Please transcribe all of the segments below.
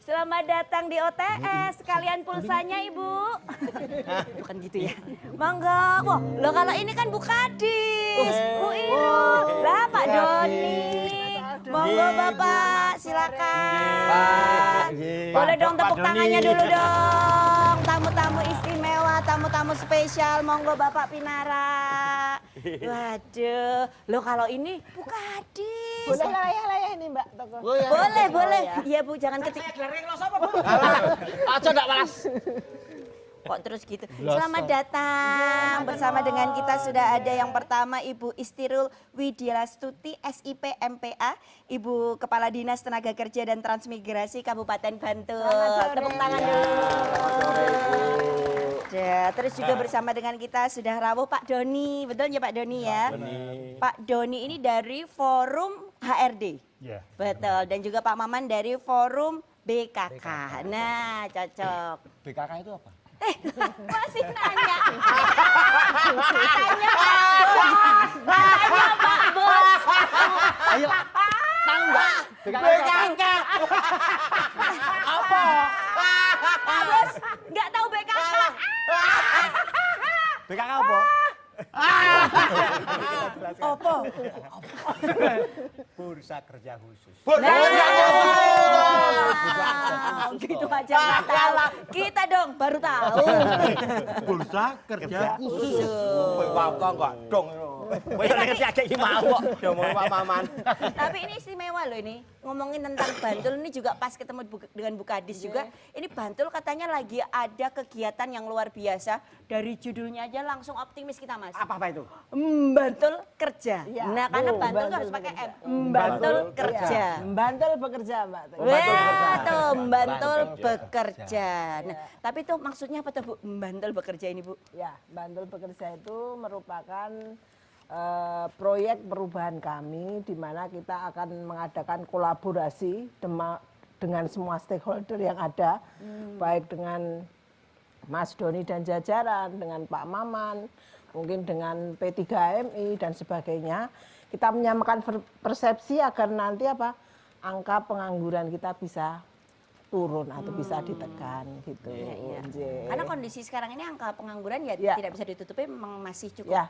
Selamat datang di OTS, sekalian pulsanya Ibu. Bukan gitu ya. Mangga. Wah, lo kalau ini kan Bu Kadis, Bu Iru, lah Pak Doni. Monggo Bapak, silakan. Boleh dong tepuk tangannya dulu dong. Tamu-tamu istimewa, tamu-tamu spesial. Monggo Bapak Pinara. Waduh, lo kalau ini Bu Kadis. Boleh layah-layah ini Mbak Toko. Boleh, boleh. Iya Bu, jangan ketik. Aja ndak malas. Kok terus gitu. Selamat datang. Bersama dengan kita sudah ada yang pertama Ibu Istirul Widilastuti SIP MPA, Ibu Kepala Dinas Tenaga Kerja dan Transmigrasi Kabupaten Bantul. Tepuk tangan dulu. Terus juga bersama dengan kita sudah rawuh Pak Doni. Betul ya Pak Doni ya? Pak Doni ini dari Forum HRD. Ya. Betul. Dan juga Pak Maman dari Forum BKK. Nah, cocok. BKK itu apa? Masih nanya. Tanya Pak Bos. Ayo, tahu nggak? BKK. Apa? Pak Bos, nggak tahu BKK. BKK apa? Apa? Bursa Kerja Khusus. Gitu aja nggak tahu. Kita dong baru tahu. Bursa Kerja Khusus. Bangga enggak dong. Wis ngerti aja iki mau kok. Domong Pak Maman. Tapi ini istimewa loh ini. Ngomongin tentang Bantul ini juga pas ketemu dengan Bu Kadis juga. Ini Bantul katanya lagi ada kegiatan yang luar biasa. Dari judulnya aja langsung optimis kita Mas. Apa itu? Bantul kerja. Ya, Nah karena Bu, Bantul Bantul harus pakai M. bekerja. Bantul kerja. Bantul bekerja Mbak Toko. Wah, tuh Bantul bekerja. Nah, tapi tuh maksudnya apa tuh Bu? Bantul bekerja ini Bu? Ya, Bantul bekerja itu merupakan proyek perubahan kami di mana kita akan mengadakan kolaborasi dengan semua stakeholder yang ada, baik dengan Mas Doni dan jajaran, dengan Pak Maman, mungkin dengan P3MI dan sebagainya. Kita menyamakan persepsi agar nanti angka pengangguran kita bisa turun atau bisa ditekan gitu. Iya. Nje. Karena kondisi sekarang ini angka pengangguran ya, Ya. tidak bisa ditutupi, memang masih cukup Ya.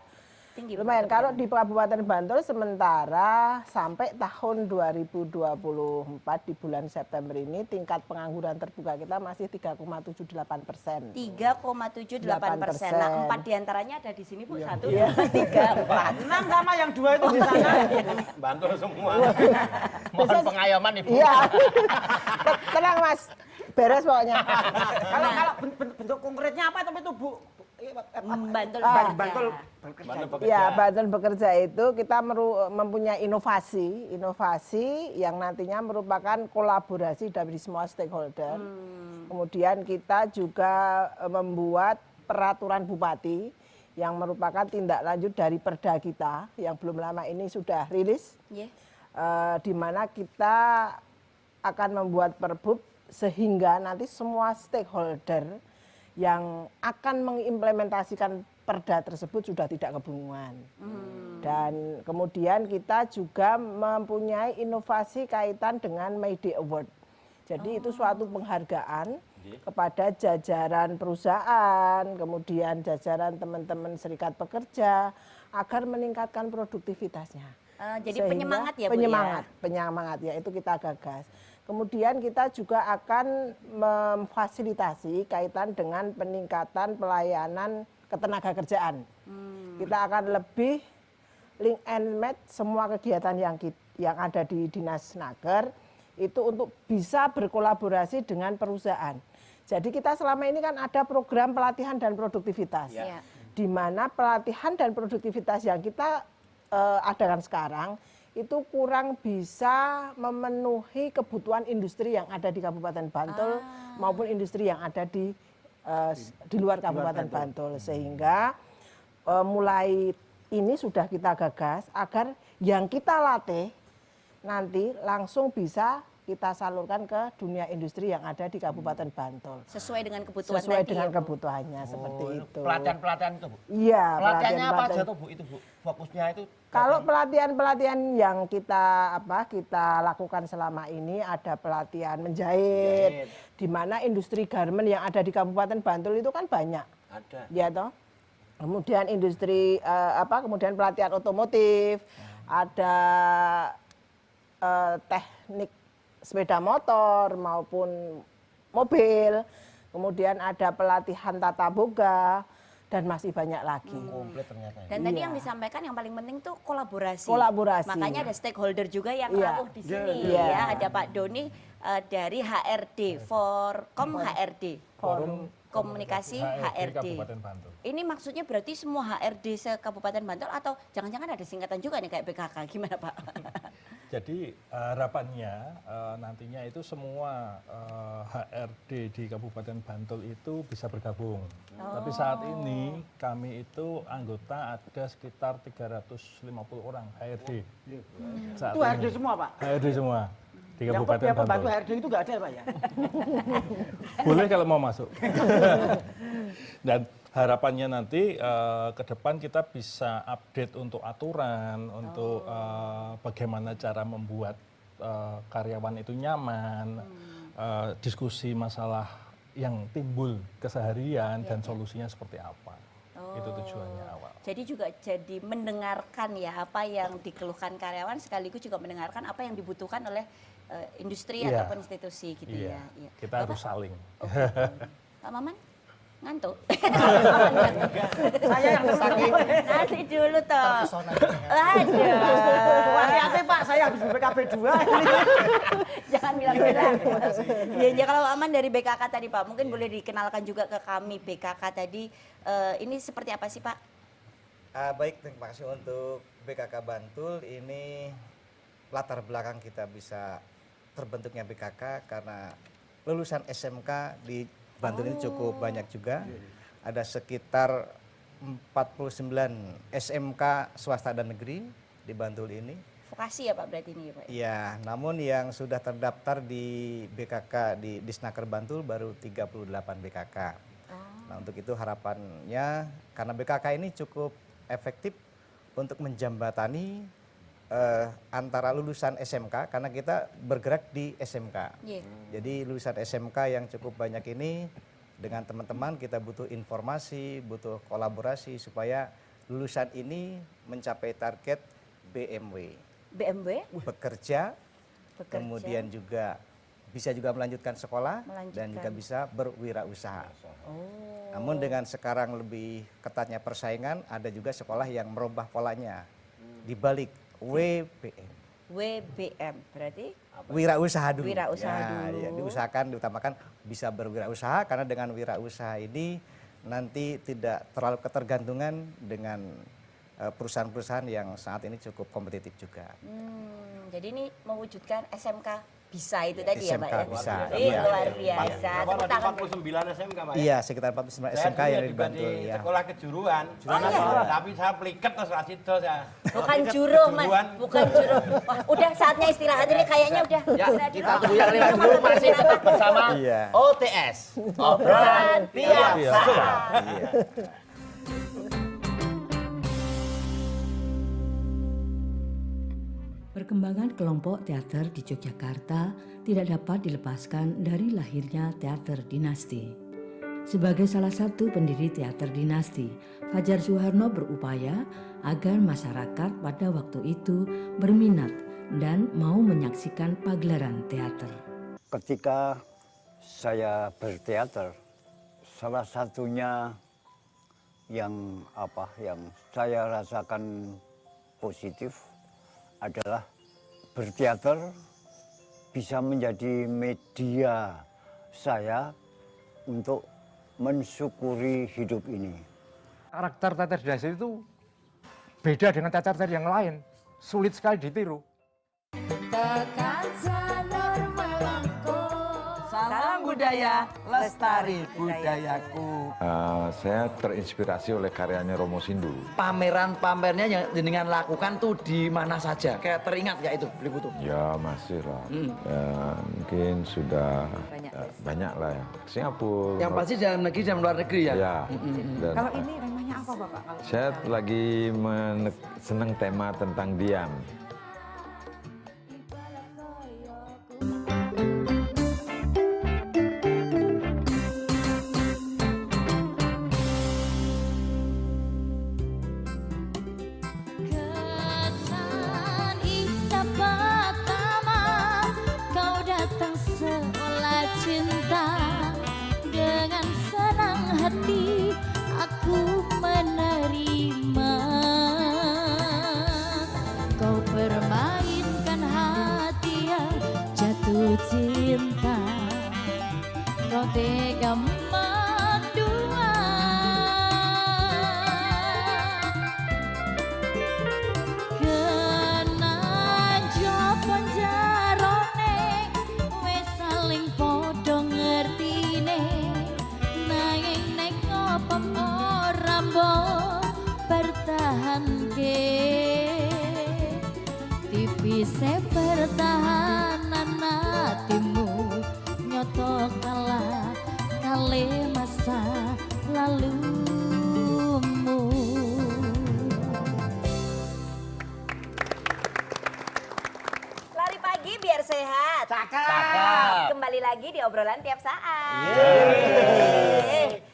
tinggi. Lumayan, kalau di Kabupaten Bantul sementara sampai tahun 2024 di bulan September ini tingkat pengangguran terbuka kita masih 3,78%. 3,78%. Nah, 4 diantaranya ada di sini Bu, 1, Iya. 2, 3, 4. Enam sama yang dua itu di sana. Bantul semua. Mohon pengayoman Ibu. Iya. Tenang Mas, beres pokoknya. Kalau bentuk konkretnya apa tapi itu Bu? Bantul Bantul bekerja. Ya, Bantul bekerja itu kita mempunyai inovasi yang nantinya merupakan kolaborasi dari semua stakeholder. Kemudian kita juga membuat peraturan bupati yang merupakan tindak lanjut dari perda kita yang belum lama ini sudah rilis. Yeah. Di mana kita akan membuat perbub sehingga nanti semua stakeholder yang akan mengimplementasikan perda tersebut sudah tidak kebingungan. Dan kemudian kita juga mempunyai inovasi kaitan dengan May Day Award. Jadi itu suatu penghargaan kepada jajaran perusahaan, kemudian jajaran teman-teman serikat pekerja agar meningkatkan produktivitasnya. Jadi Sehingga penyemangat ya Bu ya? Penyemangat ya itu kita gagas. Kemudian kita juga akan memfasilitasi kaitan dengan peningkatan pelayanan ketenaga kerjaan. Kita akan lebih link and match semua kegiatan yang ada di Dinas Naker itu untuk bisa berkolaborasi dengan perusahaan. Jadi kita selama ini kan ada program pelatihan dan produktivitas. Ya. Di mana pelatihan dan produktivitas yang kita adakan sekarang itu kurang bisa memenuhi kebutuhan industri yang ada di Kabupaten Bantul maupun industri yang ada di luar Kabupaten Bantul. Sehingga mulai ini sudah kita gagas agar yang kita latih nanti langsung bisa kita salurkan ke dunia industri yang ada di Kabupaten Bantul. Sesuai dengan kebutuhan Sesuai tadi dengan ya, Bu? kebutuhannya seperti itu. Pelatihan-pelatihan itu, Bu. Iya, Pelatihannya apa aja pelatihan-pelatihan. tuh, Bu? Itu, Bu. Fokusnya itu Kalau pelatihan-pelatihan yang kita lakukan selama ini ada pelatihan menjahit, di mana industri garmen yang ada di Kabupaten Bantul itu kan banyak, Ada. ya toh. Kemudian industri kemudian pelatihan otomotif, ada teknik sepeda motor maupun mobil, kemudian ada pelatihan tata boga dan masih banyak lagi. komplit ternyata. Ya. Dan tadi Iya. yang disampaikan yang paling penting tuh kolaborasi. Kolaborasi. Makanya ada stakeholder juga yang Iya. rawuh di sini Iya. ya. Ada Pak Doni dari HRD, Forkom HRD. Forum Komunikasi HRD. Kabupaten Bantul. Ini maksudnya berarti semua HRD se-Kabupaten Bantul atau jangan-jangan ada singkatan juga nih kayak BKK, gimana Pak? Jadi harapannya nantinya itu semua HRD di Kabupaten Bantul itu bisa bergabung. Tapi saat ini kami itu anggota ada sekitar 350 orang HRD. Saat Itu HRD semua, Pak? HRD semua di Yang Kabupaten pembantu Bantul. HRD itu nggak ada ya, Pak ya? Boleh kalau mau masuk. Dan harapannya nanti ke depan kita bisa update untuk aturan, untuk bagaimana cara membuat karyawan itu nyaman, diskusi masalah yang timbul keseharian dan solusinya seperti apa. Itu tujuannya awal. Jadi juga jadi mendengarkan ya apa yang dikeluhkan karyawan sekaligus juga mendengarkan apa yang dibutuhkan oleh industri Iya. ataupun institusi gitu Iya, ya. Iya. kita harus saling. Pak Maman ngantuk. Saya yang saking Nanti dulu toh. Pesona. Aduh. hati-hati, Pak, saya habis BPKB 2 ini. Jangan bilang-bilang. Ya, kalau Aman dari BKK tadi Pak, mungkin boleh dikenalkan juga ke kami BKK tadi. Ini seperti apa sih Pak? Baik, terima kasih untuk BKK Bantul. Ini latar belakang kita bisa terbentuknya BKK karena lulusan SMK di Bantul ini cukup banyak juga. Ada sekitar 49 SMK swasta dan negeri di Bantul ini. Vokasi ya Pak berarti ini ya Pak? Ya, namun yang sudah terdaftar di BKK di Disnaker Bantul baru 38 BKK. Nah, untuk itu harapannya karena BKK ini cukup efektif untuk menjembatani antara lulusan SMK karena kita bergerak di SMK. Iya. Jadi lulusan SMK yang cukup banyak ini dengan teman-teman kita butuh informasi, butuh kolaborasi supaya lulusan ini mencapai target BMW. BMW Bekerja, kemudian juga bisa juga melanjutkan sekolah dan juga bisa berwirausaha. Namun dengan sekarang lebih ketatnya persaingan, ada juga sekolah yang merubah polanya dibalik WBM. WBM berarti Wirausaha dulu. Wirausaha Ya, dulu. ya, diusahakan, diutamakan bisa berwirausaha karena dengan wirausaha ini nanti tidak terlalu ketergantungan dengan perusahaan-perusahaan yang saat ini cukup kompetitif juga. Jadi ini mewujudkan SMK bisa itu tadi ya Pak SMK ya? bisa, Ih, iya. luar biasa. Tepuk tangan. 49 SMK, Pak. ya? Iya, sekitar 49 Saya SMK dulu yang juga dibantu di ya. sekolah kejuruan. Tapi saya pliket terus rasido saya. Bukan Pliket juruh Mas, kejuruan. bukan juruh. Wah, udah saatnya istirahat ini kayaknya udah. Ya, Istirahat kita dulu. tunggu yang lewat dulu masih tetap bersama Iya. OTS. Obrolan biasa. Perkembangan kelompok teater di Yogyakarta tidak dapat dilepaskan dari lahirnya teater dinasti. Sebagai salah satu pendiri teater dinasti, Fajar Soeharno berupaya agar masyarakat pada waktu itu berminat dan mau menyaksikan pagelaran teater. Ketika saya berteater, salah satunya yang saya rasakan positif adalah berteater bisa menjadi media saya untuk mensyukuri hidup ini. Karakter teater dinasti itu beda dengan teater yang lain, sulit sekali ditiru. Salam budaya, lestari budayaku. Saya terinspirasi oleh karyanya Romo Sindu. Pameran-pamernya yang jenengan lakukan tuh di mana saja? Kayak teringat ya itu beli butuh. Ya masih lah. Ya, mungkin sudah banyak lah ya. Singapura. Yang pasti dalam negeri dan luar negeri ya. Ya. Dan, Kalau ini temanya apa Bapak? saya lagi senang tema tentang diam. Kesan indah pertama kau datang seolah cinta. Dengan senang hati aku menerima. Kau permainkan hati yang jatuh cinta. Kau tega mendua. Kena jopo jarone wis saling padha ngertine. Nanging nek ngopo ora mbok pertahanke. Tipise pertahanan hatimu nyoto kalah kali masa lalumu. Lari pagi biar sehat. Cakep. Kembali lagi di obrolan tiap saat.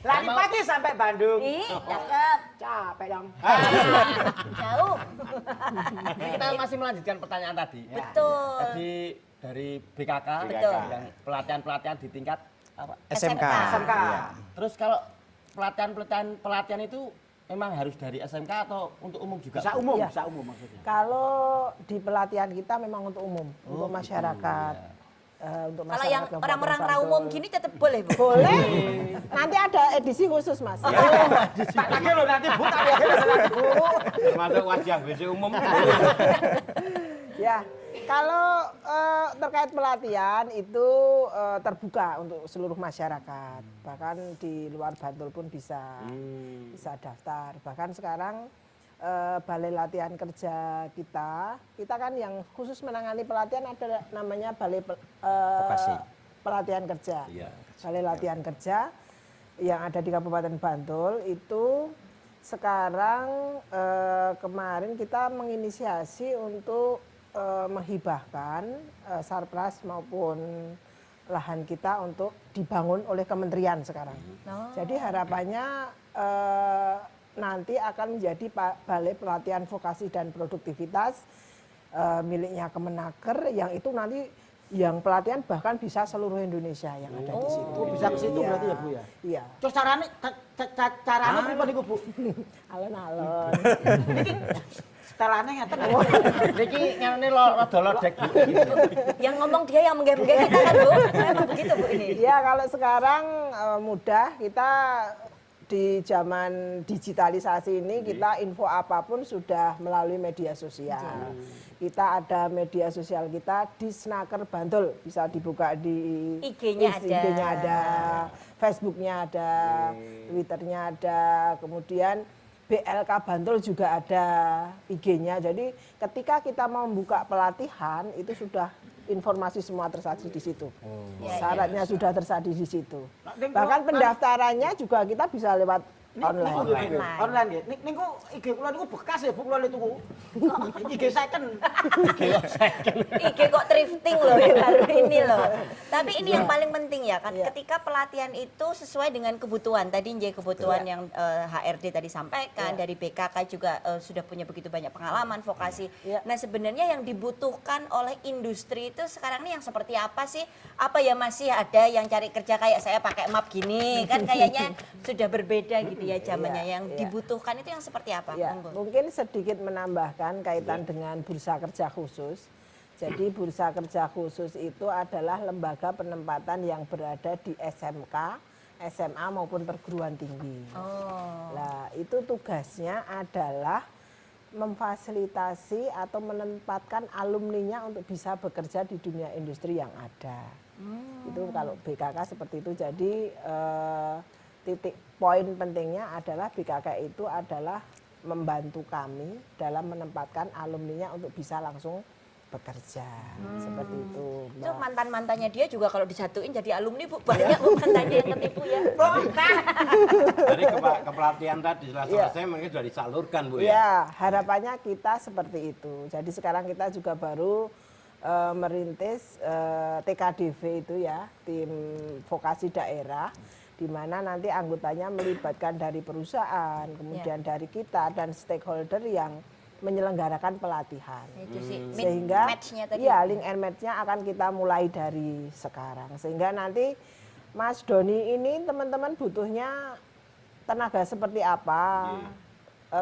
Lari pagi sampai Bandung. Ih, cakep. Capek dong. Jauh. Kita masih melanjutkan pertanyaan tadi. Betul. Tadi dari BKK, Betul. yang pelatihan-pelatihan di tingkat apa? SMK. SMK. Iya. Terus kalau pelatihan itu memang harus dari SMK atau untuk umum juga? Bisa umum, Iya. bisa umum maksudnya. Kalau di pelatihan kita memang untuk umum, untuk masyarakat. Untuk Kalau yang Kabupaten orang-orang Bantul. raumum gini tetap boleh, Bu? Boleh. Nanti ada edisi khusus, Mas. Tak lagi loh nanti Bu, tak lagi nanti Bu. Termasuk wajah WC umum. Ya, kalau terkait pelatihan itu terbuka untuk seluruh masyarakat. Bahkan di luar Bantul pun bisa daftar. Bahkan sekarang balai latihan kerja kita kan yang khusus menangani pelatihan ada namanya balai pelatihan kerja. Iya. Balai latihan kerja yang ada di Kabupaten Bantul itu sekarang kemarin kita menginisiasi untuk menghibahkan sarpras maupun lahan kita untuk dibangun oleh kementerian sekarang. Jadi harapannya nanti akan menjadi balai pelatihan vokasi dan produktivitas miliknya Kemenaker yang itu nanti yang pelatihan bahkan bisa seluruh Indonesia yang ada di situ. Oh, bisa ke situ Iya. berarti ya Bu ya? Iya. Terus caranya pripun niku Bu? Alon-alon. Setelane ngeten. Niki ngene rada lodek Bu. Yang ngomong dia yang menggeh-menggeh kita kan, Bu? Memang begitu, Bu, ini? Iya, kalau sekarang mudah kita di zaman digitalisasi ini kita info apapun sudah melalui media sosial. Kita ada media sosial kita di Snaker Bantul, bisa dibuka di IG-nya ada. IG-nya ada, Facebooknya ada, Twitternya ada, kemudian BLK Bantul juga ada IG-nya. Jadi ketika kita mau membuka pelatihan itu sudah informasi semua tersaji di situ. Syaratnya sudah tersaji di situ. Bahkan pendaftarannya juga kita bisa lewat online. Online ya. Niku IG kula niku bekas ya Bu kula niku. IG second. IG kok thrifting loh ya, baru ini loh. Tapi ini yang paling penting ya kan, ketika pelatihan itu sesuai dengan kebutuhan. Tadi kebutuhan yang HRD tadi sampaikan, dari BKK juga sudah punya begitu banyak pengalaman vokasi. Nah sebenarnya yang dibutuhkan oleh industri itu sekarang ini yang seperti apa sih? Apa ya masih ada yang cari kerja kayak saya pakai map gini, kan kayaknya sudah berbeda gitu ya zamannya. Yang dibutuhkan itu yang seperti apa? Ya, mungkin sedikit menambahkan kaitan dengan bursa kerja khusus. Jadi bursa kerja khusus itu adalah lembaga penempatan yang berada di SMK, SMA maupun perguruan tinggi. Nah, itu tugasnya adalah memfasilitasi atau menempatkan alumninya untuk bisa bekerja di dunia industri yang ada. Itu kalau BKK seperti itu. Jadi titik poin pentingnya adalah BKK itu adalah membantu kami dalam menempatkan alumninya untuk bisa langsung bekerja. Seperti itu, Mbak. Itu mantan-mantannya dia juga kalau disatuin jadi alumni, Bu. Banyak Bu mantannya yang ketipu ya. Dari kepelatihan tadi setelah selesai mungkin sudah disalurkan, Bu, ya? Ya, harapannya kita seperti itu. Jadi sekarang kita juga baru merintis TKDV itu ya, tim vokasi daerah, di mana nanti anggotanya melibatkan dari perusahaan, kemudian dari kita dan stakeholder yang menyelenggarakan pelatihan. Itu sih, Sehingga match-nya tadi. ya link and match-nya akan kita mulai dari sekarang. Sehingga nanti Mas Doni ini teman-teman butuhnya tenaga seperti apa,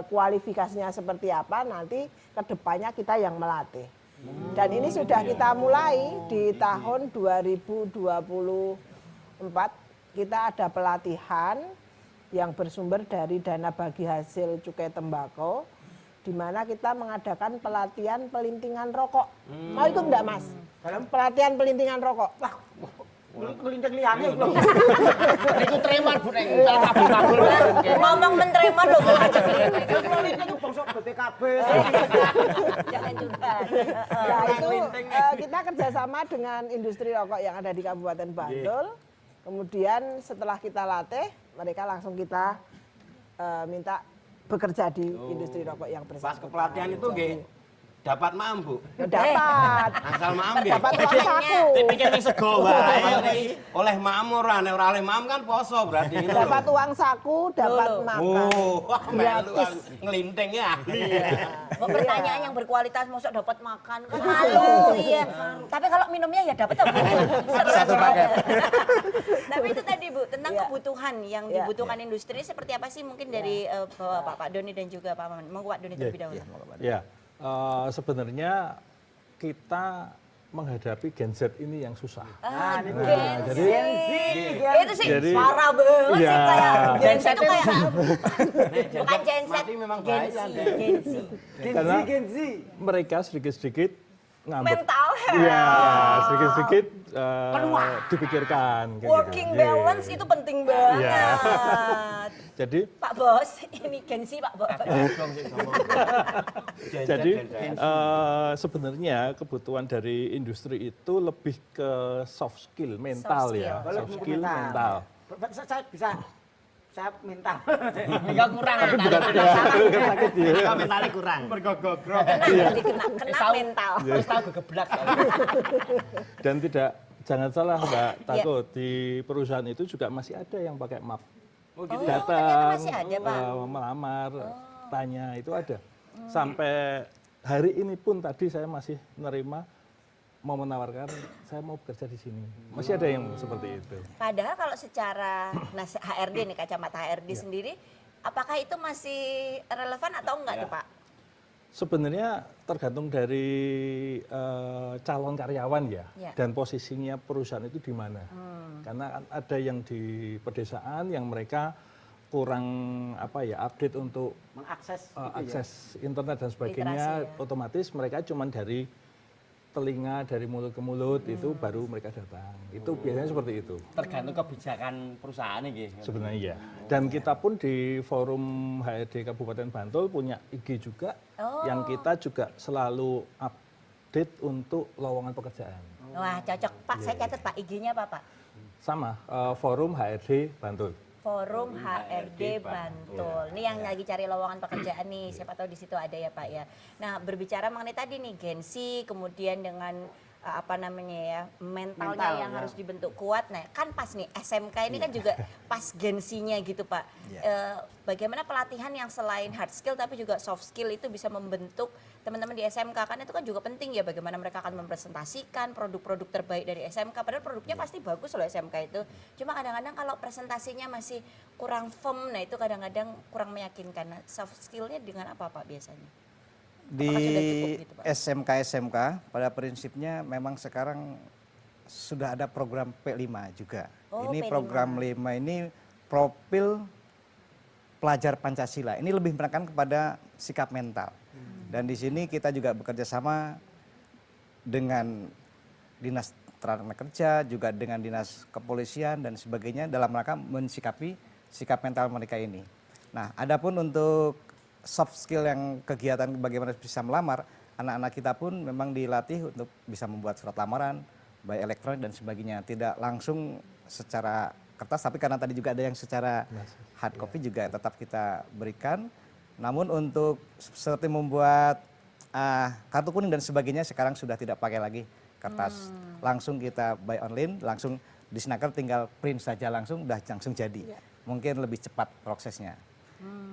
kualifikasinya seperti apa, nanti kedepannya kita yang melatih. Dan ini sudah kita mulai di tahun 2024, kita ada pelatihan yang bersumber dari dana bagi hasil cukai tembakau, di mana kita mengadakan pelatihan pelintingan rokok. Mau ikut enggak, Mas? Pelatihan pelintingan rokok. Wah, Kelinting liane lho. Niku treman Bu nek kabul-kabul. Ngomong mentreman lho kok aja Kelinting itu bangsa BPKB. jangan juga. Nah, itu kita kerjasama dengan industri rokok yang ada di Kabupaten Bantul. Kemudian setelah kita latih, mereka langsung kita minta bekerja di industri rokok yang bersangkutan. Pas kepelatihan itu nggih dapat maam, Bu. Dapat. Asal maam nggih. Dapat uang saku. Dipikir ning sego wae. Oleh maam ora, nek ora oleh maam kan poso berarti itu. Dapat uang saku, dapat makan. Wah, melu nglinting ya. Mau pertanyaan yang berkualitas, masuk dapat makan. Malu, iya. Tapi kalau minumnya ya dapat apa? Satu paket. Tapi itu tadi Bu, tentang kebutuhan yang dibutuhkan industri seperti apa sih mungkin dari Pak Doni dan juga Pak Maman. Monggo Pak Doni terlebih dahulu. Ya, sebenarnya kita menghadapi Gen Z ini yang susah. Gen Z. jadi- Itu sih jadi- parah banget sih Ya. kayak Gen Z itu kayak Bukan bukan Gen Z, mati memang Gen baik Z, kan. Gen Z. Karena mereka sedikit-sedikit ngambek. Mental health. Iya, sedikit-sedikit dipikirkan. kayak Working gitu. balance itu penting banget. Iya. Jadi Pak Bos, ini Gen Z Pak Bos. Jadi sebenarnya kebutuhan dari industri itu lebih ke soft skill mental Soft ya, skill. soft skill mental. Saya bisa saya minta. Enggak kurang. Tapi bukan sakit ya. Mentalnya kurang. Bergogogrok. Kena mental. Wis tau gegeblak. Dan jangan salah Mbak Tako, di perusahaan itu juga masih ada yang pakai map. ternyata Datang, masih ada, Pak. melamar, tanya itu ada. Sampai hari ini pun tadi saya masih menerima mau menawarkan saya mau bekerja di sini. Masih ada yang seperti itu. Padahal kalau secara HRD nih, kacamata HRD sendiri, apakah itu masih relevan atau enggak tuh Pak? Sebenarnya tergantung dari calon karyawan ya, Ya. dan posisinya perusahaan itu di mana. Karena ada yang di pedesaan yang mereka kurang update untuk Mengakses akses internet dan sebagainya, Literasi, ya. otomatis mereka cuma dari telinga, dari mulut ke mulut itu baru mereka datang. Itu biasanya seperti itu. tergantung kebijakan perusahaan iki. Sebenarnya iya. Dan kita pun di forum HRD Kabupaten Bantul punya IG juga, yang kita juga selalu update untuk lowongan pekerjaan. Wah cocok Pak, saya catat Pak, IG-nya apa Pak? Sama, forum HRD Bantul. Forum HRD Bantul. Ini yang lagi cari lowongan pekerjaan nih, siapa tahu di situ ada ya Pak ya. Nah berbicara mengenai tadi nih Gen Z, kemudian dengan mentalnya yang harus dibentuk kuat. Nah kan pas nih SMK ini kan juga pas Gen Z-nya gitu Pak. Bagaimana pelatihan yang selain hard skill tapi juga soft skill itu bisa membentuk teman-teman di SMK, kan itu kan juga penting ya, bagaimana mereka akan mempresentasikan produk-produk terbaik dari SMK, padahal produknya pasti bagus loh SMK itu, cuma kadang-kadang kalau presentasinya masih kurang firm, nah itu kadang-kadang kurang meyakinkan. Nah, soft skillnya dengan apa Pak biasanya? Di Apakah sudah cukup gitu, Pak? SMK pada prinsipnya memang sekarang sudah ada program P5 juga. Oh, Ini P5. program 5 ini profil pelajar Pancasila. Ini lebih menekan kepada sikap mental. Dan di sini kita juga bekerja sama dengan Dinas Tenaga Kerja, juga dengan Dinas Kepolisian dan sebagainya dalam rangka mensikapi sikap mental mereka ini. Nah, adapun untuk soft skill yang kegiatan bagaimana bisa melamar, anak-anak kita pun memang dilatih untuk bisa membuat surat lamaran, by elektronik dan sebagainya. Tidak langsung secara kertas, tapi karena tadi juga ada yang secara hard copy juga tetap kita berikan. Namun untuk seperti membuat kartu kuning dan sebagainya sekarang sudah tidak pakai lagi kertas. Langsung kita buy online, langsung di Snaker tinggal print saja langsung jadi. Mungkin lebih cepat prosesnya.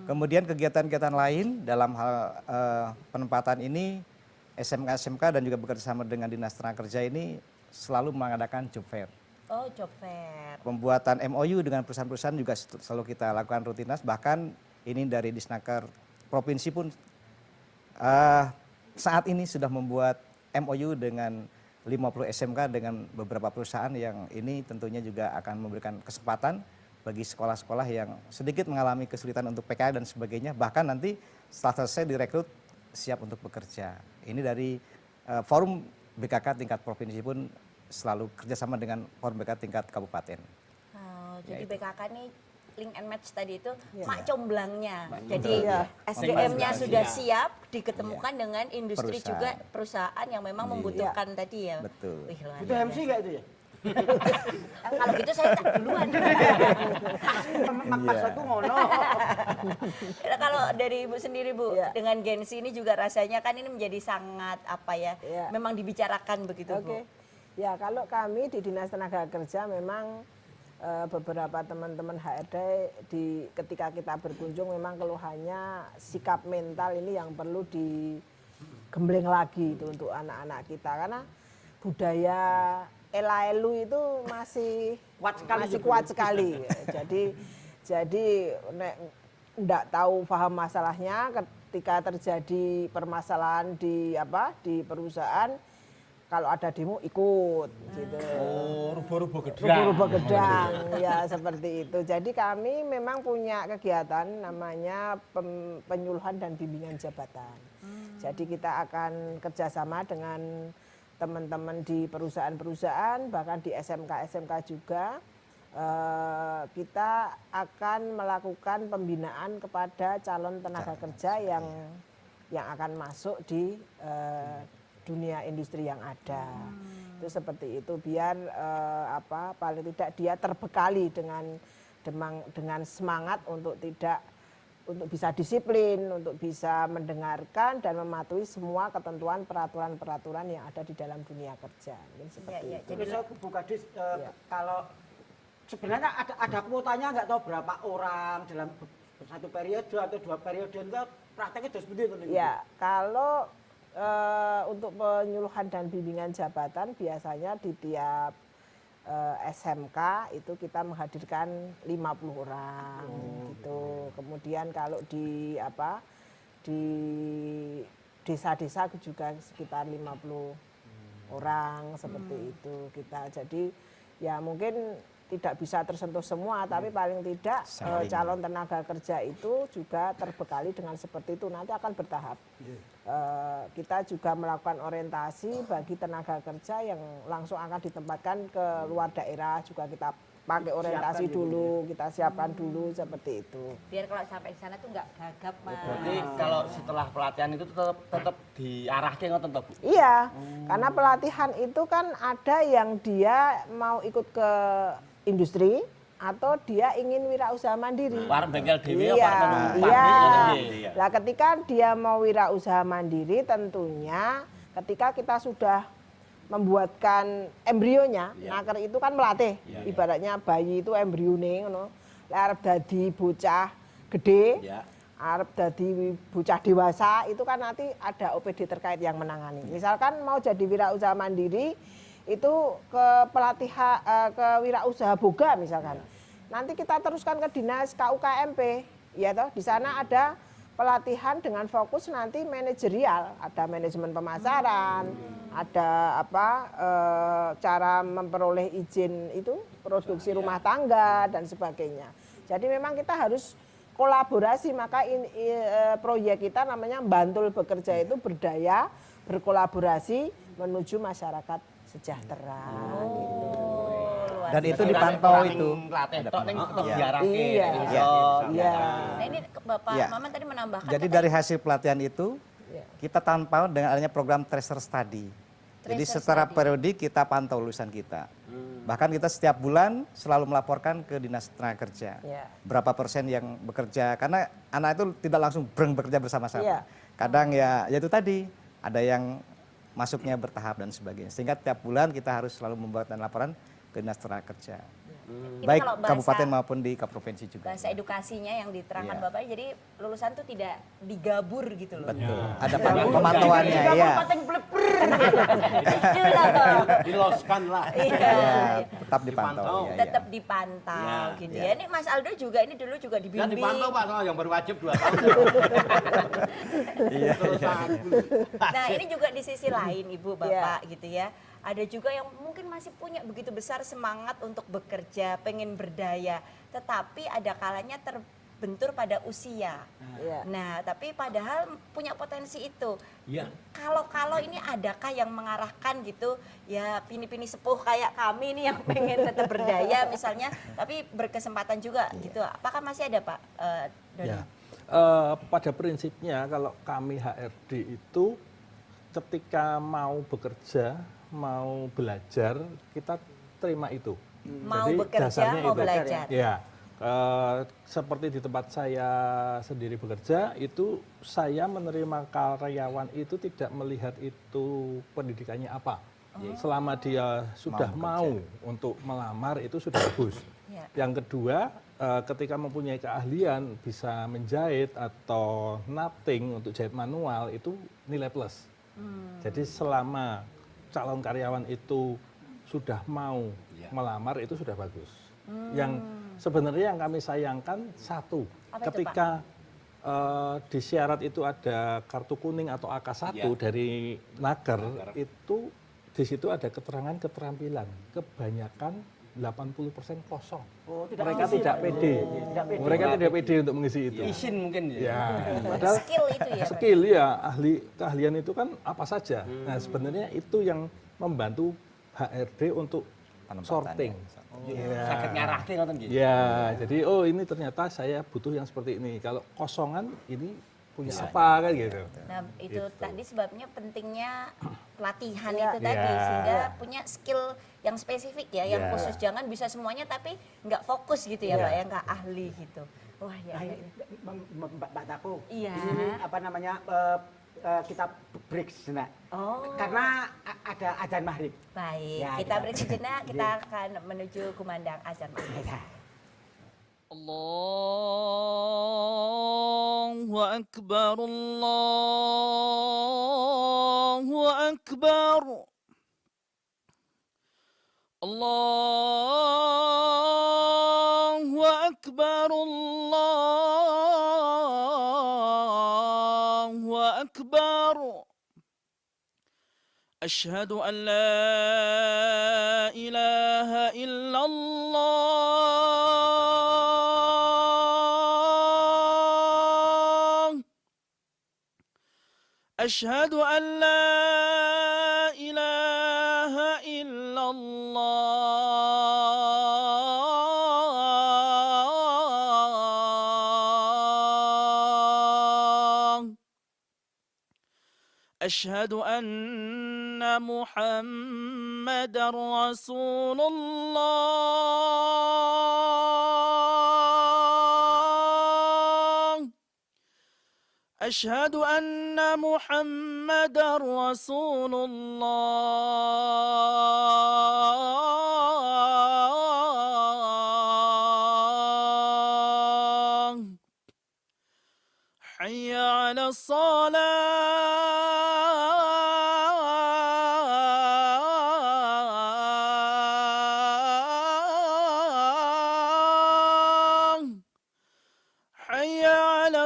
Kemudian kegiatan-kegiatan lain dalam hal penempatan ini SMK-SMK dan juga bekerjasama dengan Dinas Tenaga Kerja ini selalu mengadakan job fair. Oh, job fair. Pembuatan MOU dengan perusahaan-perusahaan juga selalu kita lakukan rutinitas. Bahkan ini dari Disnaker Provinsi pun saat ini sudah membuat MOU dengan 50 SMK dengan beberapa perusahaan yang ini tentunya juga akan memberikan kesempatan bagi sekolah-sekolah yang sedikit mengalami kesulitan untuk PKL dan sebagainya. Bahkan nanti setelah selesai direkrut siap untuk bekerja. Ini dari forum BKK tingkat provinsi pun selalu kerjasama dengan forum BKK tingkat kabupaten. Oh, jadi itu. BKK ini link and match tadi itu mak comblangnya. Jadi Iya. SDM-nya sudah siap diketemukan dengan industri Perusahaan. juga perusahaan yang memang membutuhkan tadi ya. Betul. Wih, luar Itu MC biasa. nggak itu ya? Kalau gitu saya tak duluan. Maksudku ngono. Nah, kalau dari Ibu sendiri Bu, dengan Gensi ini juga rasanya kan ini menjadi sangat apa ya, memang dibicarakan begitu Bu. Ya, kalau kami di Dinas Tenaga Kerja memang beberapa teman-teman HRD ketika kita berkunjung memang keluhannya sikap mental ini yang perlu digembleng lagi itu untuk anak-anak kita karena budaya ela-elu itu masih kuat sekali. Jadi nek ndak tahu paham masalahnya ketika terjadi permasalahan di perusahaan kalau ada demo ikut gitu. Oh, rubuh-rubuh gedang. Rubuh-rubuh gedang, ya seperti itu. Jadi kami memang punya kegiatan namanya penyuluhan dan bimbingan jabatan. Jadi kita akan kerjasama dengan teman-teman di perusahaan-perusahaan, bahkan di SMK-SMK juga. Kita akan melakukan pembinaan kepada calon tenaga kerja yang akan masuk di dunia industri yang ada. Itu seperti itu biar paling tidak dia terbekali dengan semangat untuk bisa disiplin, untuk bisa mendengarkan dan mematuhi semua ketentuan peraturan-peraturan yang ada di dalam dunia kerja. Seperti itu. Jadi Bu Kadis, kalau sebenarnya ada kuotanya nggak tahu berapa orang dalam satu periode atau 2 periode itu prakteknya sudah seperti itu. Ya, kalau untuk penyuluhan dan bimbingan jabatan biasanya di tiap SMK itu kita menghadirkan 50 orang gitu. Kemudian kalau di desa-desa juga sekitar 50 orang seperti itu kita. Jadi ya mungkin tidak bisa tersentuh semua, tapi paling tidak calon tenaga kerja itu juga terbekali dengan seperti itu. Nanti akan bertahap. Kita juga melakukan orientasi bagi tenaga kerja yang langsung akan ditempatkan ke luar daerah, juga kita pakai orientasi dulu, kita siapkan dulu seperti itu. Biar kalau sampai di sana tuh nggak gagap Mas. Berarti kalau setelah pelatihan itu tetap diarahkan ngoten to Bu? Iya, karena pelatihan itu kan ada yang dia mau ikut ke industri atau dia ingin wirausaha mandiri. Warung bengkel dhewe Iya, apa iya. Nah, ketika dia mau wirausaha mandiri tentunya ketika kita sudah membuatkan embrionya, naker itu kan melatih. Ibaratnya bayi itu embrione ngono. Arep dadi bocah gede, arep dadi bocah dewasa itu kan nanti ada OPD terkait yang menangani. Misalkan mau jadi wirausaha mandiri itu ke pelatihan ke wirausaha boga misalkan. Nanti kita teruskan ke dinas KUKMP, ya toh. Di sana ada pelatihan dengan fokus nanti manajerial, ada manajemen pemasaran, ada cara memperoleh izin itu produksi rumah tangga dan sebagainya. Jadi memang kita harus kolaborasi, maka proyek kita namanya Bantul Bekerja itu berdaya berkolaborasi menuju masyarakat sejahtera. Dan itu dipantau itu. Iya. Nah ini Bapak Iya. Maman tadi menambahkan. Jadi katanya dari hasil pelatihan itu kita pantau dengan adanya program tracer study. Jadi Tracer secara study. periodik kita pantau lulusan kita. Bahkan kita setiap bulan selalu melaporkan ke Dinas Tenaga Kerja. Iya. Berapa persen yang bekerja, karena anak itu tidak langsung bekerja bersama-sama. Iya. Kadang ya itu tadi, ada yang masuknya bertahap dan sebagainya. Sehingga tiap bulan kita harus selalu membuat laporan ke Dinas Tenaga Kerja. Ini Baik kalau bahasa- kabupaten maupun di provinsi juga. bahasa edukasinya yang diterangkan Iya. Bapak, jadi lulusan tuh tidak digabur gitu loh. Betul. Ada pemantauannya, ya. Diloskan lah. Iya. Tetap dipantau. Ya, Tetap dipantau Iya, gitu iya. ya. Ini Mas Aldo juga ini dulu juga Ya dibimbing. dipantau Pak, soalnya yang baru wajib 2 tahun. Iya. Terus aku. Nah ini juga di sisi lain Ibu Bapak gitu ya. Ada juga yang mungkin masih punya begitu besar semangat untuk bekerja, pengen berdaya. Tetapi ada kalanya terbentur pada usia. Iya. Nah tapi padahal punya potensi itu. Iya. Kalau ini adakah yang mengarahkan gitu ya pini-pini sepuh kayak kami nih yang pengen tetap berdaya misalnya. Tapi berkesempatan juga gitu. Apakah masih ada Pak Doni? Ya. Pada prinsipnya kalau kami HRD itu ketika mau bekerja, mau belajar, kita terima itu. Mau bekerja, mau belajar. Ya, seperti di tempat saya sendiri bekerja, itu saya menerima karyawan itu tidak melihat itu pendidikannya apa. Selama dia sudah mau untuk melamar itu sudah bagus. Ya. Yang kedua, ketika mempunyai keahlian bisa menjahit atau knitting untuk jahit manual itu nilai plus. Jadi selama calon karyawan itu sudah mau melamar itu sudah bagus. Yang sebenarnya yang kami sayangkan satu, Apa itu, ketika di syarat itu ada kartu kuning atau AK1 dari Naker, itu di situ ada keterangan keterampilan. Kebanyakan 80% kosong. Mereka tidak pede. Mereka tidak pede untuk mengisi itu. Izin mungkin Ya, padahal Skill itu ya. Pak? skill ya, keahlian itu kan apa saja. Nah, sebenarnya itu yang membantu HRD untuk sorting. Sakit ngarahke ngoten nggih. Ya, jadi oh ini ternyata saya butuh yang seperti ini. Kalau kosongan ini punya apa kan gitu. Nah itu tadi sebabnya pentingnya pelatihan Iya. itu tadi Iya. sehingga punya skill yang spesifik ya, yang Iya. khusus jangan bisa semuanya tapi nggak fokus gitu ya Iya. Pak ya, nggak ahli gitu. Wah ya. Mbak Taku. Iya. Ini apa namanya kita break sejenak. Oh. Karena ada azan maghrib. Baik, Ya, kita kita- break sejenak, kita akan menuju kumandang azan maghrib. Allahu Akbar, Allahu Akbar. Allahu Akbar, Allahu Akbar. Asyhadu an la ilaha illallah. Asyhadu an la ilaha illallah. أشهد أن محمدا رسول الله. أشهد أن محمدا رسول الله. حي على الصلاة. حي على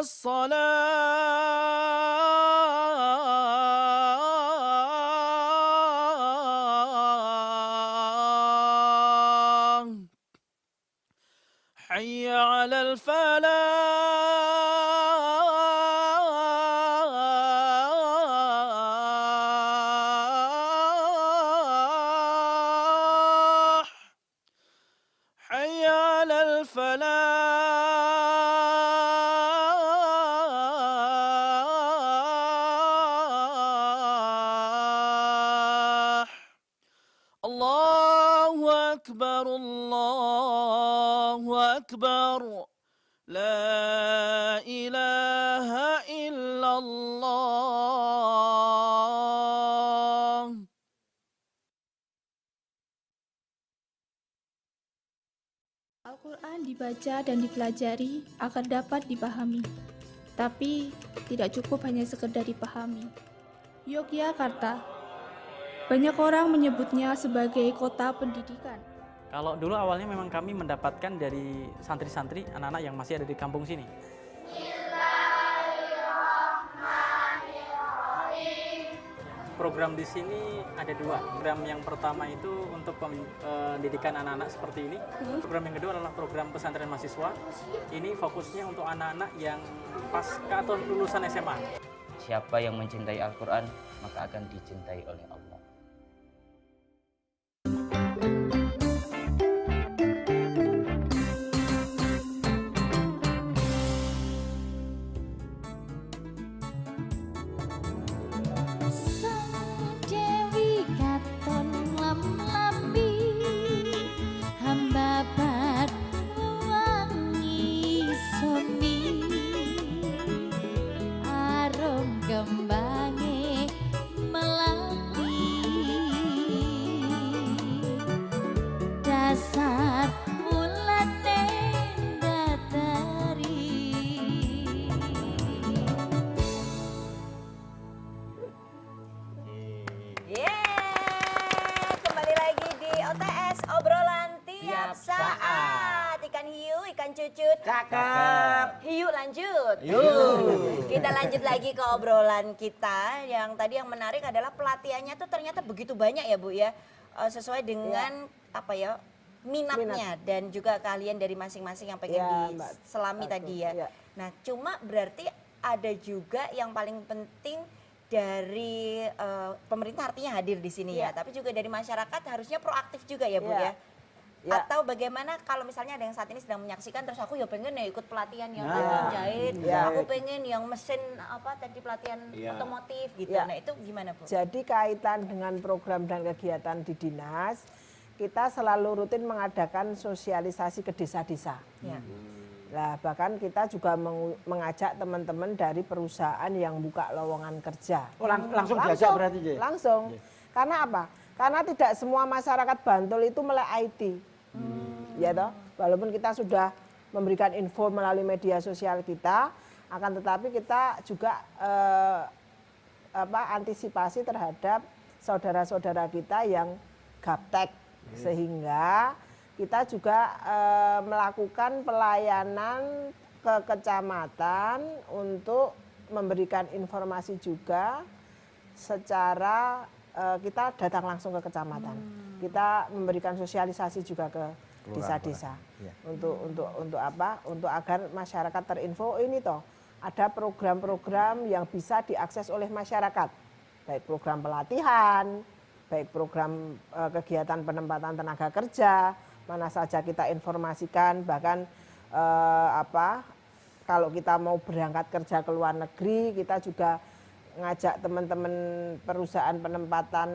الصلاة. حي على حي على الفلاح الله أكبر الله أكبر لا إله إلا الله. Al-Quran dibaca dan dipelajari agar dapat dipahami, tapi tidak cukup hanya sekedar dipahami. Yogyakarta, banyak orang menyebutnya sebagai kota pendidikan. Kalau dulu awalnya memang kami mendapatkan dari santri-santri, anak-anak yang masih ada di kampung sini. Program di sini ada dua. Program yang pertama itu untuk pendidikan anak-anak seperti ini. Program yang kedua adalah program pesantren mahasiswa. Ini fokusnya untuk anak-anak yang pasca atau lulusan SMA. Siapa yang mencintai Al-Quran, maka akan dicintai oleh Allah. Cakep. Yuk lanjut. Yuk. Kita lanjut lagi ke obrolan kita. Yang tadi yang menarik adalah pelatihannya tuh ternyata begitu banyak ya Bu ya. Sesuai dengan apa ya minatnya dan juga kalian dari masing-masing yang pengen diselami tadi ya. Nah cuma berarti ada juga yang paling penting dari pemerintah artinya hadir di sini ya. Tapi juga dari masyarakat harusnya proaktif juga ya Bu ya. Atau bagaimana kalau misalnya ada yang saat ini sedang menyaksikan terus aku ya pengen ya ikut pelatihan yang jahit, aku pengen yang mesin apa tadi pelatihan otomotif gitu. Nah itu gimana Bu? Jadi kaitan dengan program dan kegiatan di dinas, kita selalu rutin mengadakan sosialisasi ke desa-desa. Nah bahkan kita juga mengajak teman-teman dari perusahaan yang buka lowongan kerja. Langsung diajak berarti? Langsung. Karena apa? Karena tidak semua masyarakat Bantul itu melek IT. Ya toh, walaupun kita sudah memberikan info melalui media sosial kita, akan tetapi kita juga antisipasi terhadap saudara-saudara kita yang gaptek, sehingga kita juga melakukan pelayanan ke kecamatan untuk memberikan informasi juga secara kita datang langsung ke kecamatan. Kita memberikan sosialisasi juga ke desa-desa. Untuk apa? Untuk agar masyarakat terinfo ini toh ada program-program yang bisa diakses oleh masyarakat. Baik program pelatihan, baik program kegiatan penempatan tenaga kerja, mana saja kita informasikan, bahkan kalau kita mau berangkat kerja ke luar negeri, kita juga ngajak teman-teman perusahaan penempatan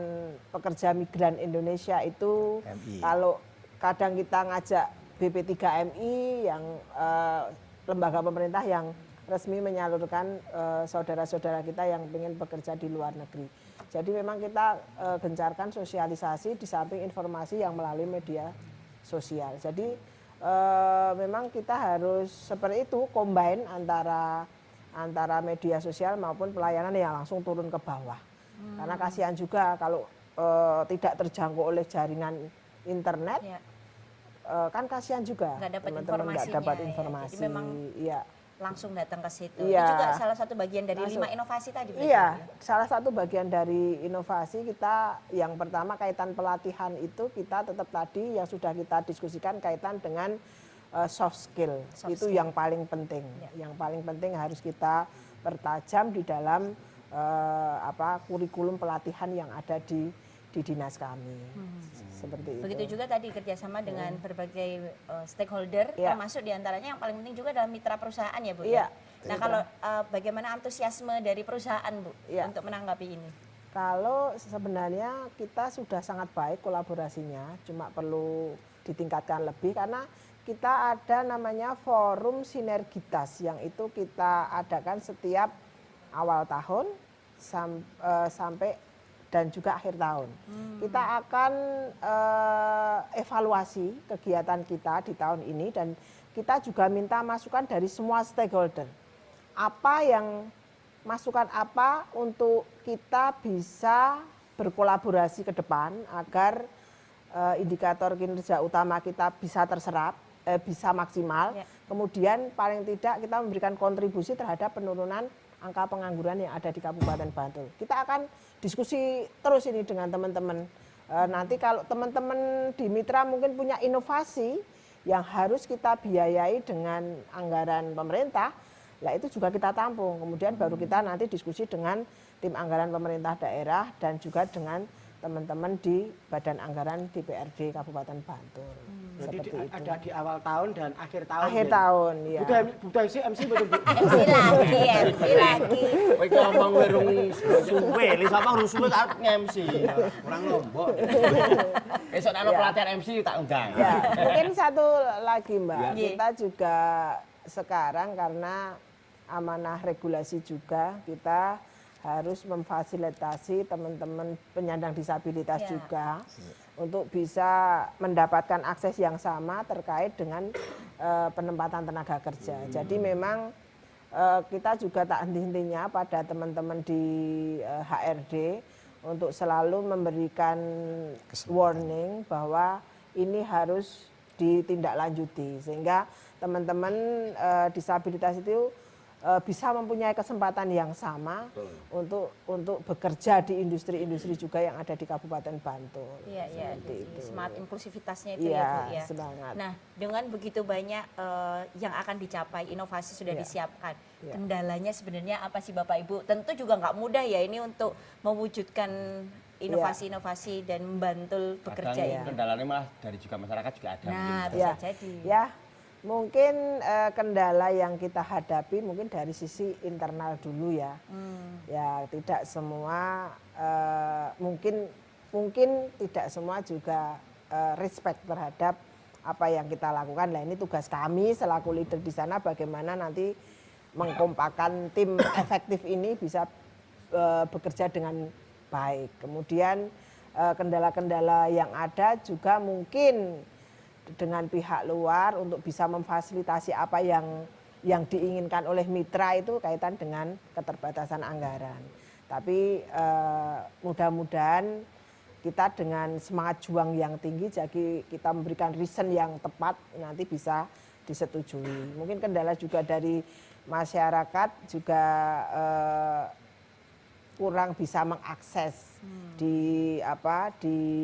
pekerja migran Indonesia itu kalau kadang kita ngajak BP3MI yang lembaga pemerintah yang resmi menyalurkan saudara-saudara kita yang ingin bekerja di luar negeri. Jadi memang kita gencarkan sosialisasi di samping informasi yang melalui media sosial. Jadi memang kita harus seperti itu combine antara media sosial maupun pelayanan yang langsung turun ke bawah. Karena kasihan juga kalau tidak terjangkau oleh jaringan internet, kan kasihan juga teman-teman nggak dapat informasi. Jadi memang langsung datang ke situ. Iya. Itu juga salah satu bagian dari 5 inovasi tadi. Iya, salah satu bagian dari inovasi kita yang pertama kaitan pelatihan itu kita tetap tadi yang sudah kita diskusikan kaitan dengan soft skill. Itu yang paling penting. Yang paling penting harus kita pertajam di dalam kurikulum pelatihan yang ada di di dinas kami. Seperti itu. Begitu juga tadi kerjasama dengan berbagai stakeholder, termasuk diantaranya yang paling penting juga adalah mitra perusahaan ya Bu. Iya. Nah kalau bagaimana antusiasme dari perusahaan Bu untuk menanggapi ini? Kalau sebenarnya kita sudah sangat baik kolaborasinya, cuma perlu ditingkatkan lebih karena kita ada namanya forum sinergitas yang itu kita adakan setiap awal tahun sampai dan juga akhir tahun. Kita akan evaluasi kegiatan kita di tahun ini dan kita juga minta masukan dari semua stakeholder. Masukan apa untuk kita bisa berkolaborasi ke depan agar indikator kinerja utama kita bisa terserap, bisa maksimal. Kemudian paling tidak kita memberikan kontribusi terhadap penurunan angka pengangguran yang ada di Kabupaten Bantul. Kita akan diskusi terus ini dengan teman-teman. Nanti kalau teman-teman di mitra mungkin punya inovasi yang harus kita biayai dengan anggaran pemerintah, lah itu juga kita tampung. Kemudian baru kita nanti diskusi dengan tim anggaran pemerintah daerah dan juga dengan teman-teman di Badan Anggaran DPRD Kabupaten Bantul. Jadi Seperti itu. ada di awal tahun dan akhir tahun. Akhir tahun, ya. Budaya MC betul Bu. MC lagi. Kowe ngomong werung suwe, li sama urung suwe tak nge-MC. Kurang lombok. Esok ana pelatihan MC tak undang. Ya, mungkin satu lagi Mbak, kita juga sekarang karena amanah regulasi juga kita harus memfasilitasi teman-teman penyandang disabilitas juga untuk bisa mendapatkan akses yang sama terkait dengan penempatan tenaga kerja. Jadi memang kita juga tak henti-hentinya pada teman-teman di HRD untuk selalu memberikan warning bahwa ini harus ditindaklanjuti sehingga teman-teman disabilitas itu bisa mempunyai kesempatan yang sama untuk bekerja di industri-industri juga yang ada di Kabupaten Bantul. Iya, iya. Itu. Semangat inklusivitasnya itu ya Bu ya. Semangat. Nah, dengan begitu banyak yang akan dicapai, inovasi sudah disiapkan. Kendalanya sebenarnya apa sih Bapak Ibu? Tentu juga nggak mudah ya ini untuk mewujudkan inovasi-inovasi dan membantu bekerja ini. Kendalanya malah dari juga masyarakat juga ada. Nah, bisa jadi. Ya. Mungkin kendala yang kita hadapi mungkin dari sisi internal dulu ya. Ya tidak semua mungkin tidak semua juga respect terhadap apa yang kita lakukan. Nah ini tugas kami selaku leader di sana bagaimana nanti mengkompakan tim efektif ini bisa bekerja dengan baik. Kemudian kendala-kendala yang ada juga mungkin dengan pihak luar untuk bisa memfasilitasi apa yang diinginkan oleh mitra itu kaitan dengan keterbatasan anggaran. Tapi mudah-mudahan kita dengan semangat juang yang tinggi jadi kita memberikan reason yang tepat nanti bisa disetujui. Mungkin kendala juga dari masyarakat juga kurang bisa mengakses di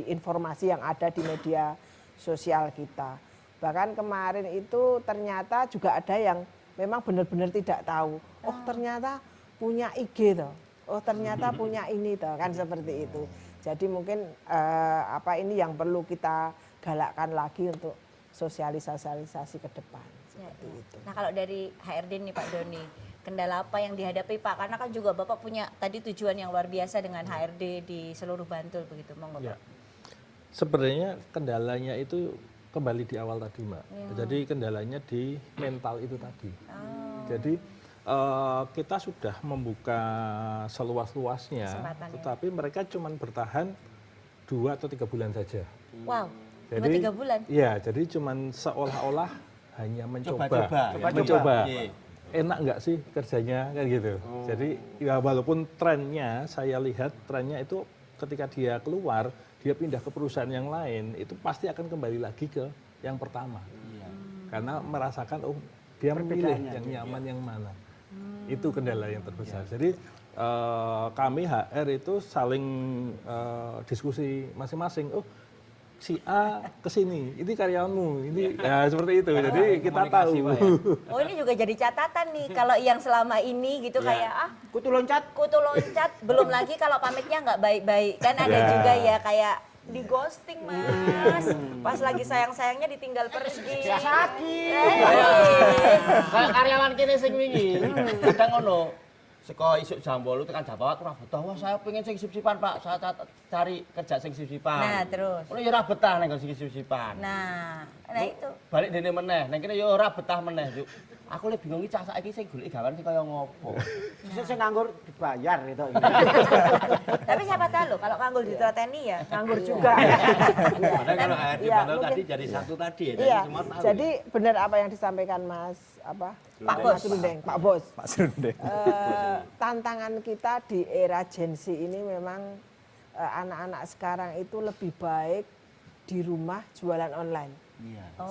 informasi yang ada di media sosial kita. Bahkan kemarin itu ternyata juga ada yang memang benar-benar tidak tahu. Oh ternyata punya IG toh. Oh ternyata punya ini toh, kan seperti itu. Jadi mungkin ini yang perlu kita galakkan lagi untuk sosialisasi ke depan. Seperti itu. Nah kalau dari HRD nih Pak Doni, kendala apa yang dihadapi Pak? Karena kan juga Bapak punya tadi tujuan yang luar biasa dengan HRD di seluruh Bantul begitu, monggo Pak. Sebenarnya kendalanya itu kembali di awal tadi Mbak. Jadi kendalanya di mental itu tadi. Jadi kita sudah membuka seluas-luasnya, tetapi mereka cuma bertahan 2 atau 3 bulan saja. Wow, jadi 2-3 bulan? Iya, jadi cuma seolah-olah hanya mencoba. Enak nggak sih kerjanya, kan gitu. Jadi ya walaupun trennya, saya lihat trennya itu ketika dia keluar, dia pindah ke perusahaan yang lain, itu pasti akan kembali lagi ke yang pertama. Karena merasakan, dia memilih yang nyaman yang mana. Itu kendala yang terbesar. Jadi kami HR itu saling diskusi masing-masing, si A ke sini, ini karyawanmu, ini ya seperti itu. Jadi kita tahu. Oh ini juga jadi catatan nih kalau yang selama ini gitu kayak kutu loncat, belum lagi kalau pamitnya nggak baik-baik kan ada juga ya kayak di ghosting Mas, pas lagi sayang-sayangnya ditinggal pergi. Sakit. Kayak karyawan kene sing wingi, kadang ngono. Seko isuk jam 8 tekan jam 4 ora betah. Wah, saya pengen sing sip-sipan, Pak. Saya cari kerja sing sip-sipan. Nah, terus. Ngono ya ora betah nang sing sip-sipan. Nah itu. Balik dene meneh, nang kene ya ora betah meneh, Juk. Aku le bingung iki cah saiki sing golek gawean sing kaya ngopo. Sing nganggur dibayar itu. Tapi siapa tahu loh kalau nganggur ditrateni ya nganggur juga. Padahal kalau di Bandel tadi jadi satu tadi ya, Iya, semua tahu. jadi benar apa yang disampaikan Mas Pak Bos. Pak Serundeng. Tantangan kita di era Gen Z ini memang anak-anak sekarang itu lebih baik di rumah jualan online.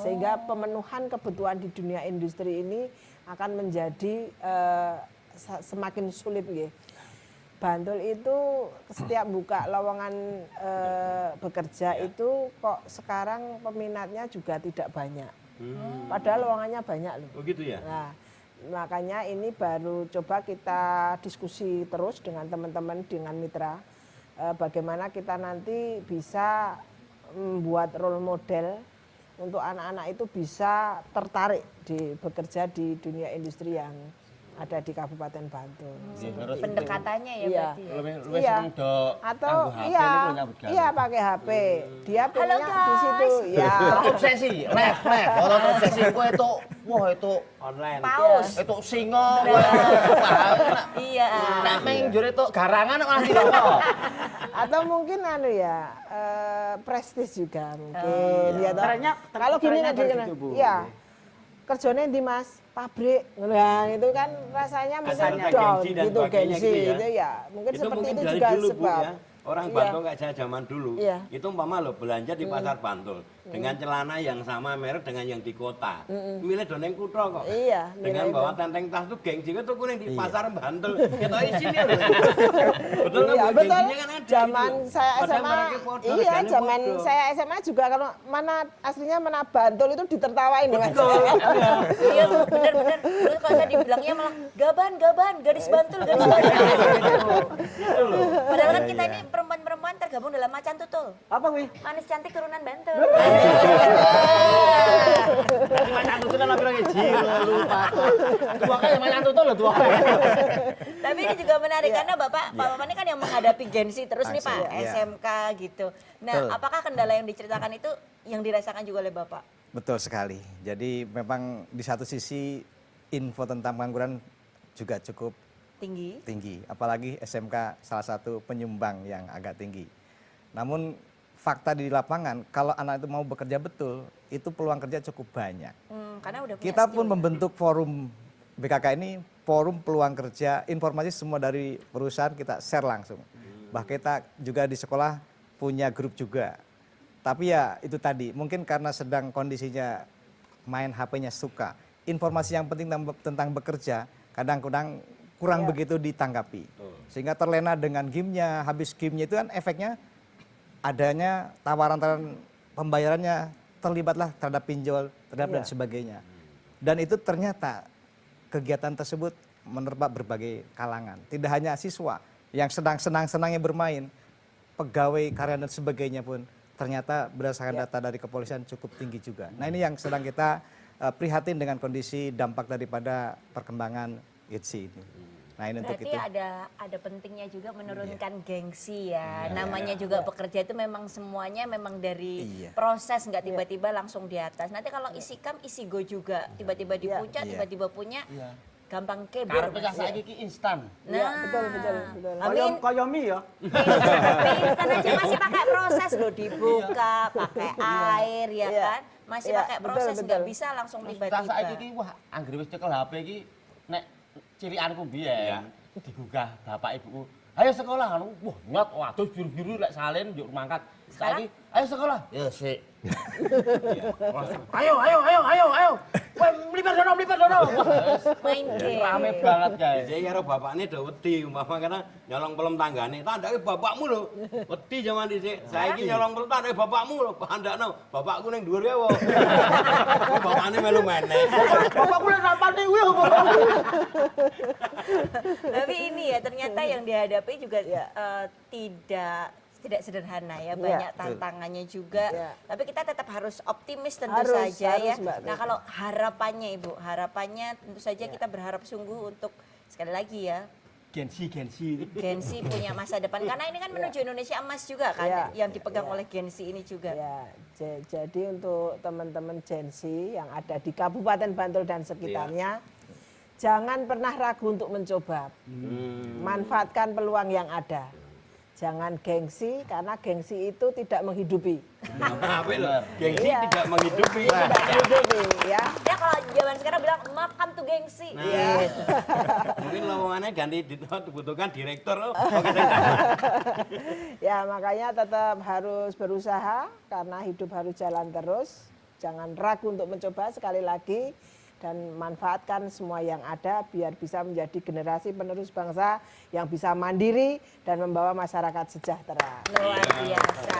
Sehingga pemenuhan kebutuhan di dunia industri ini akan menjadi semakin sulit nggih. Bantul itu setiap buka lowongan bekerja itu kok sekarang peminatnya juga tidak banyak. Padahal lowongannya banyak loh. Oh gitu ya? Nah, makanya ini baru coba kita diskusi terus dengan teman-teman, dengan mitra. Bagaimana kita nanti bisa membuat role model untuk anak-anak itu bisa tertarik bekerja di dunia industri yang ada di Kabupaten Bantul. Pendekatannya ya iya. berarti. Lebih sering do atau iya pakai HP. Dia punya di situ. Ya. Obsesi, lef. Orang obsesi ku itu wah itu online. Paus. Itu singo. Iya. Nek meng jure itu garangan malah singo. Atau mungkin prestis juga mungkin. Ya, kalau gini nanti iya. Kerjanya di Mas pabrik, nah itu kan rasanya mungkin down gitu gengsi itu ya mungkin itu seperti mungkin itu dari juga dulu, sebab Bu, ya. Orang Bantul nggak saya zaman dulu, itu umpama lo belanja di pasar Bantul dengan celana yang sama merek dengan yang di kota, milih doneng kutro kok, dengan bawa tenteng tas tuh gengsi itu kuning di pasar Bantul, kita isinya loh, betul kan? Betul. Kan ada Zaman itu. saya SMA, Iya, zaman saya SMA juga kalau mana aslinya mana Bantul itu ditertawain Mas. Iya tuh benar-benar. Terus kalau saya dibilangnya malah gaban, gadis Bantul. Padahal kan kita ini perempuan-perempuan tergabung dalam Macan Tutul. Apa wih? Manis cantik turunan Bantul. Macan Tutul kan bilang lupa. Dua kali Macan Tutul loh dua kali. Tapi ini juga menarik karena Pak Maman ini kan yang menghadapi Gen Z terus nih Pak, SMK gitu. Nah, apakah kendala yang diceritakan itu yang dirasakan juga oleh Bapak? Betul sekali. Jadi memang di satu sisi info tentang pengangguran juga cukup tinggi. Apalagi SMK salah satu penyumbang yang agak tinggi. Namun fakta di lapangan kalau anak itu mau bekerja betul, itu peluang kerja cukup banyak. Karena udah kita pun membentuk forum BKK ini, forum peluang kerja, informasi semua dari perusahaan kita share langsung. Bahkan kita juga di sekolah punya grup juga. Tapi ya itu tadi, mungkin karena sedang kondisinya main HP-nya suka. Informasi yang penting tentang bekerja kadang-kadang kurang begitu ditanggapi. Sehingga terlena dengan game-nya, habis game-nya itu kan efeknya adanya tawaran-tawaran pembayarannya terlibatlah terhadap pinjol, terhadap dan sebagainya. Dan itu ternyata kegiatan tersebut menerpa berbagai kalangan. Tidak hanya siswa yang sedang senang-senangnya bermain, pegawai, karyawan dan sebagainya pun ternyata berdasarkan data dari kepolisian cukup tinggi juga. Nah ini yang sedang kita prihatin dengan kondisi dampak daripada perkembangan ITSI ini. Nah ini untuk itu. Berarti ada pentingnya juga menurunkan gengsi ya. Namanya juga pekerja itu memang semuanya memang dari proses, nggak tiba-tiba langsung di atas. Nanti kalau isi kam, isi go juga. Tiba-tiba di puncak, tiba-tiba punya. Gampang kebur. Karena pecah saiki ki instan. Nah, betul. Kaya mie ya. Instan aja masih pakai proses loh, dibuka, pakai air ya kan. Masih pakai proses, nggak bisa langsung tiba-tiba. Pecah saiki ki wah anggere wis cekel HP ki nek cilikanku biyen digugah bapak ibuku. Ayo sekolah kan. Wah, nyot waduh biru-biru lek salin yuk mangkat. Saiki ayo sekolah. Ya sik. Ayo. Kowe mlibar sono. ono mlipet ono. Main game. Rame banget guys. Jadi karo bapakne do wedi umpama karena nyolong pelem tanggane. Tandake bapakmu lho. Wedi zaman dhisik. Saiki nyolong pelem tandake bapakmu lho. Andakno bapakku ning dhuwur ya wae. Bapakne melu meneh. Bapakku lek rampane kuwi. Tapi ini ya ternyata yang dihadapi juga tidak sederhana ya, banyak tantangannya juga. Tapi kita tetap harus optimis tentu saja ya. Nah kalau harapannya Ibu, harapannya tentu saja kita berharap sungguh untuk sekali lagi ya. Gensi punya masa depan karena ini kan menuju Indonesia emas juga kan yang dipegang oleh Gensi ini juga. Jadi untuk teman-teman Gensi yang ada di Kabupaten Bantul dan sekitarnya, jangan pernah ragu untuk mencoba. Manfaatkan peluang yang ada. Jangan gengsi, karena gengsi itu tidak menghidupi. Gengsi tidak menghidupi. Tidak menghidupi, ya. Ya kalau zaman sekarang bilang makan tuh gengsi. Mungkin lowongannya ganti dibutuhkan direktur. Ya makanya tetap harus berusaha, karena hidup harus jalan terus. Jangan ragu untuk mencoba sekali lagi. Dan manfaatkan semua yang ada biar bisa menjadi generasi penerus bangsa yang bisa mandiri dan membawa masyarakat sejahtera. Luar biasa.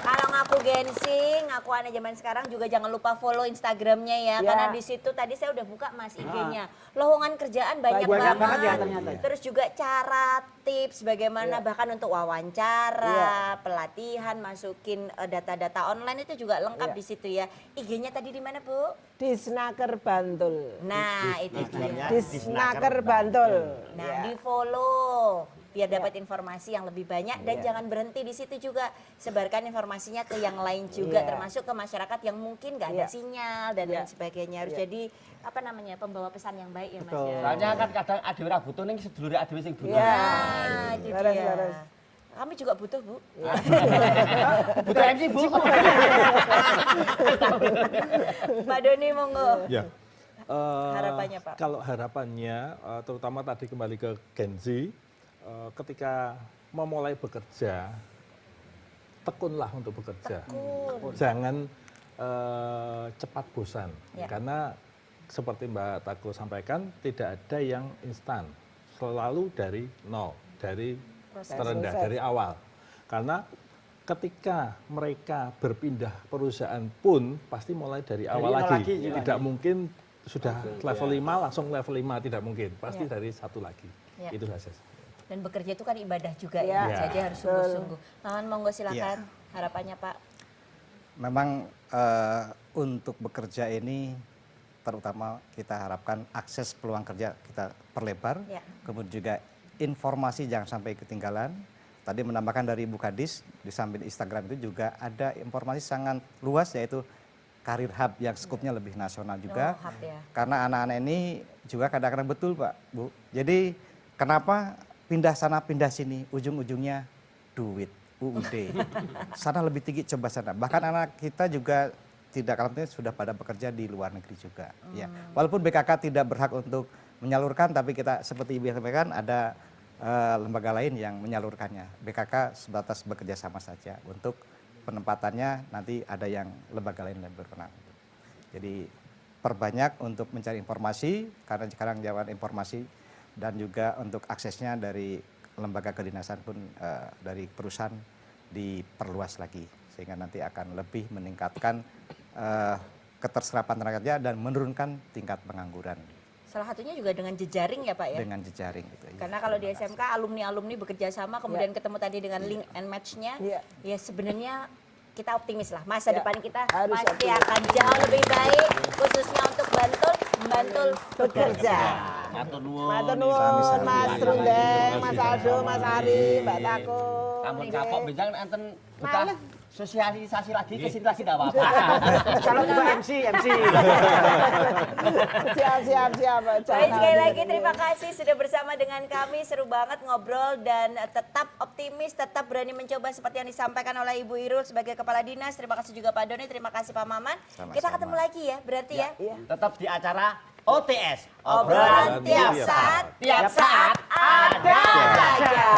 Kalau ngaku Gensi, ngaku anak zaman sekarang juga jangan lupa follow Instagramnya ya. Karena di situ tadi saya udah buka Mas IG-nya. Lowongan kerjaan banyak banget ya, ternyata. Terus juga cara, tips bagaimana bahkan untuk wawancara, pelatihan, masukin data-data online itu juga lengkap di situ ya. IG-nya tadi di mana Bu? Di Snaker Bantul. Nah itu dia. Di Snaker Bantul. Nah di follow biar dapat informasi yang lebih banyak dan jangan berhenti di situ juga, sebarkan informasinya ke yang lain juga termasuk ke masyarakat yang mungkin nggak ada sinyal dan lain sebagainya. Harus jadi apa namanya pembawa pesan yang baik ya Mas ya. Soalnya kan kadang adewe ra butuh ning sedulure adewe sing butuh. Nah, itu dia. Kami juga butuh, Bu. Butuh MC, Bu. Pak Doni monggo. Ya. Harapannya Pak. Kalau harapannya terutama tadi kembali ke Gensi, ketika memulai bekerja, tekunlah untuk bekerja. Jangan cepat bosan, karena seperti Mbak Tako sampaikan, tidak ada yang instan, selalu dari nol, dari terendah, dari awal. Karena ketika mereka berpindah perusahaan pun pasti mulai dari awal lagi. Tidak mungkin sudah level 5 langsung level 5, tidak mungkin. Pasti dari satu lagi. Itu saja. Dan bekerja itu kan ibadah juga ya, jadi harus sungguh-sungguh. Monggo silakan harapannya Pak. Memang untuk bekerja ini terutama kita harapkan akses peluang kerja kita perlebar, kemudian juga informasi jangan sampai ketinggalan. Tadi menambahkan dari Ibu Kadis, di samping Instagram itu juga ada informasi sangat luas yaitu Karir Hub yang skupnya lebih nasional juga. Karena anak-anak ini juga kadang-kadang betul Pak, Bu. Jadi kenapa pindah sana pindah sini, ujung-ujungnya duit, UUD. Sana lebih tinggi, coba sana. Bahkan anak kita juga tidak kalah penting sudah pada bekerja di luar negeri juga. Ya. Walaupun BKK tidak berhak untuk menyalurkan, tapi kita seperti Ibu sampaikan ada lembaga lain yang menyalurkannya. BKK sebatas bekerja sama saja. Untuk penempatannya nanti ada yang lembaga lain yang berwenang. Jadi perbanyak untuk mencari informasi, karena sekarang zaman informasi dan juga untuk aksesnya dari lembaga kedinasan pun dari perusahaan diperluas lagi. Sehingga nanti akan lebih meningkatkan keterserapan tenaga kerja dan menurunkan tingkat pengangguran. Salah satunya juga dengan jejaring ya Pak ya? Dengan jejaring gitu. Karena kalau di SMK alumni-alumni bekerja sama kemudian ketemu tadi dengan link and match-nya, ya sebenarnya kita optimis lah. Masa depan kita pasti akan jauh lebih baik, khususnya untuk Bantul bekerja. Matur nuwun, Mas Rundeng, Mas Aldo, Mas Ari, Mbak Tako. Ampun kapok benjang enten buka sosialisasi lagi ke sini lagi enggak apa-apa. Kalau juga MC. Siap. Baik, sekali lagi terima kasih sudah bersama dengan kami, seru banget ngobrol dan tetap optimis, tetap berani mencoba seperti yang disampaikan oleh Ibu Irul sebagai Kepala Dinas. Terima kasih juga Pak Doni, terima kasih Pak Maman. Sama-sama. Kita ketemu lagi ya, berarti ya. Tetap di acara OTS. Obrolan tiap saat ada aja.